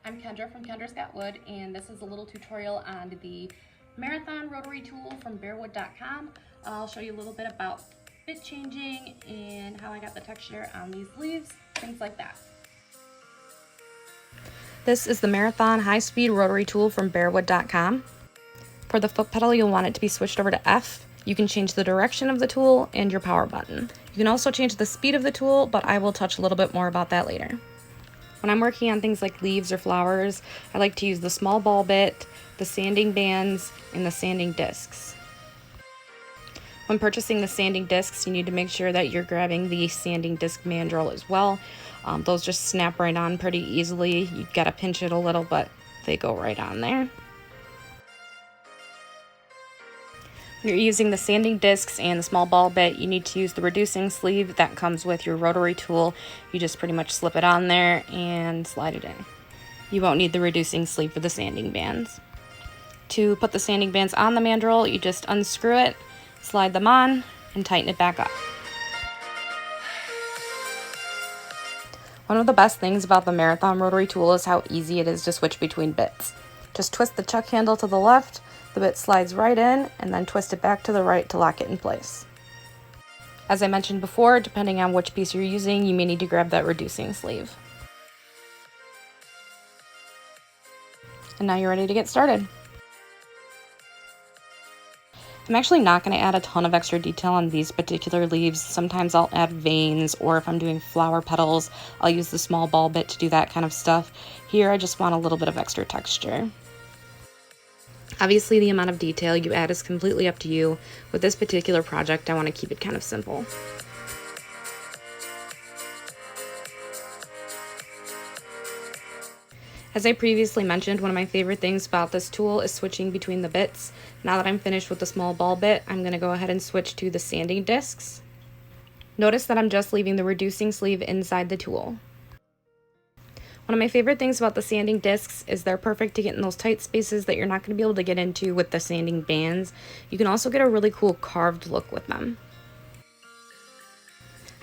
I'm Kendra from Kendra's Got Wood, and this is a little tutorial on the Marathon Rotary tool from BEARWOODS.com. I'll show you a little bit about bit changing and how I got the texture on these leaves, things like that. This is the Marathon High Speed Rotary tool from BEARWOODS.com. For the foot pedal, you'll want it to be switched over to F. You can change the direction of the tool and your power button. You can also change the speed of the tool, but I will touch a little bit more about that later. When I'm working on things like leaves or flowers, I like to use the small ball bit, the sanding bands, and the sanding discs. When purchasing the sanding discs, you need to make sure that you're grabbing the sanding disc mandrel as well. Those just snap right on pretty easily. You've got to pinch it a little, but they go right on there. When you're using the sanding discs and the small ball bit, you need to use the reducing sleeve that comes with your rotary tool. You just pretty much slip it on there and slide it in. You won't need the reducing sleeve for the sanding bands. To put the sanding bands on the mandrel, you just unscrew it, slide them on, and tighten it back up. One of the best things about the Marathon rotary tool is how easy it is to switch between bits. Just twist the chuck handle to the left, the bit slides right in, and then twist it back to the right to lock it in place. As I mentioned before, depending on which piece you're using, you may need to grab that reducing sleeve. And now you're ready to get started. I'm actually not going to add a ton of extra detail on these particular leaves. Sometimes I'll add veins, or if I'm doing flower petals, I'll use the small ball bit to do that kind of stuff. Here I just want a little bit of extra texture. Obviously, the amount of detail you add is completely up to you. With this particular project, I want to keep it kind of simple. As I previously mentioned, one of my favorite things about this tool is switching between the bits. Now that I'm finished with the small ball bit, I'm going to go ahead and switch to the sanding discs. Notice that I'm just leaving the reducing sleeve inside the tool. One of my favorite things about the sanding discs is they're perfect to get in those tight spaces that you're not going to be able to get into with the sanding bands. You can also get a really cool carved look with them.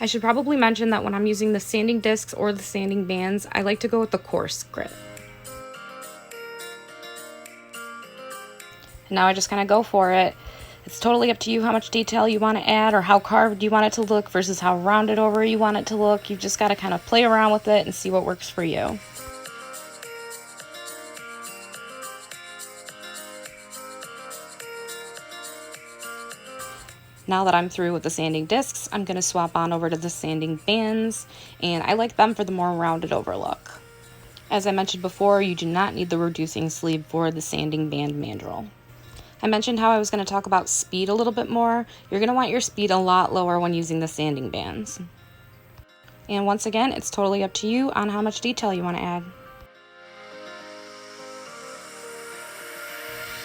I should probably mention that when I'm using the sanding discs or the sanding bands, I like to go with the coarse grit. And now I just kind of go for it. It's totally up to you how much detail you want to add or how carved you want it to look versus how rounded over you want it to look. You've just got to kind of play around with it and see what works for you. Now that I'm through with the sanding discs, I'm going to swap on over to the sanding bands, and I like them for the more rounded over look. As I mentioned before, you do not need the reducing sleeve for the sanding band mandrel. I mentioned how I was going to talk about speed a little bit more. You're going to want your speed a lot lower when using the sanding bands. And once again, it's totally up to you on how much detail you want to add.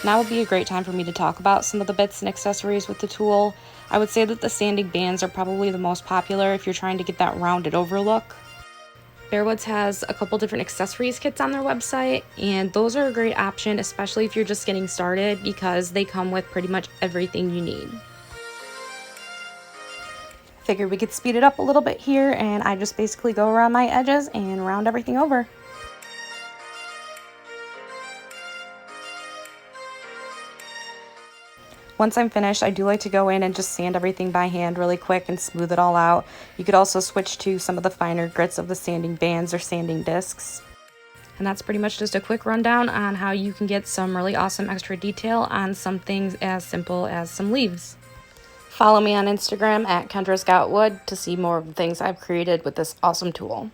Now would be a great time for me to talk about some of the bits and accessories with the tool. I would say that the sanding bands are probably the most popular if you're trying to get that rounded over look. BEARWOODS has a couple different accessories kits on their website, and those are a great option, especially if you're just getting started, because they come with pretty much everything you need. Figured we could speed it up a little bit here, and I just basically go around my edges and round everything over. Once I'm finished, I do like to go in and just sand everything by hand really quick and smooth it all out. You could also switch to some of the finer grits of the sanding bands or sanding discs. And that's pretty much just a quick rundown on how you can get some really awesome extra detail on some things as simple as some leaves. Follow me on Instagram at Kendra's Got Wood to see more of the things I've created with this awesome tool.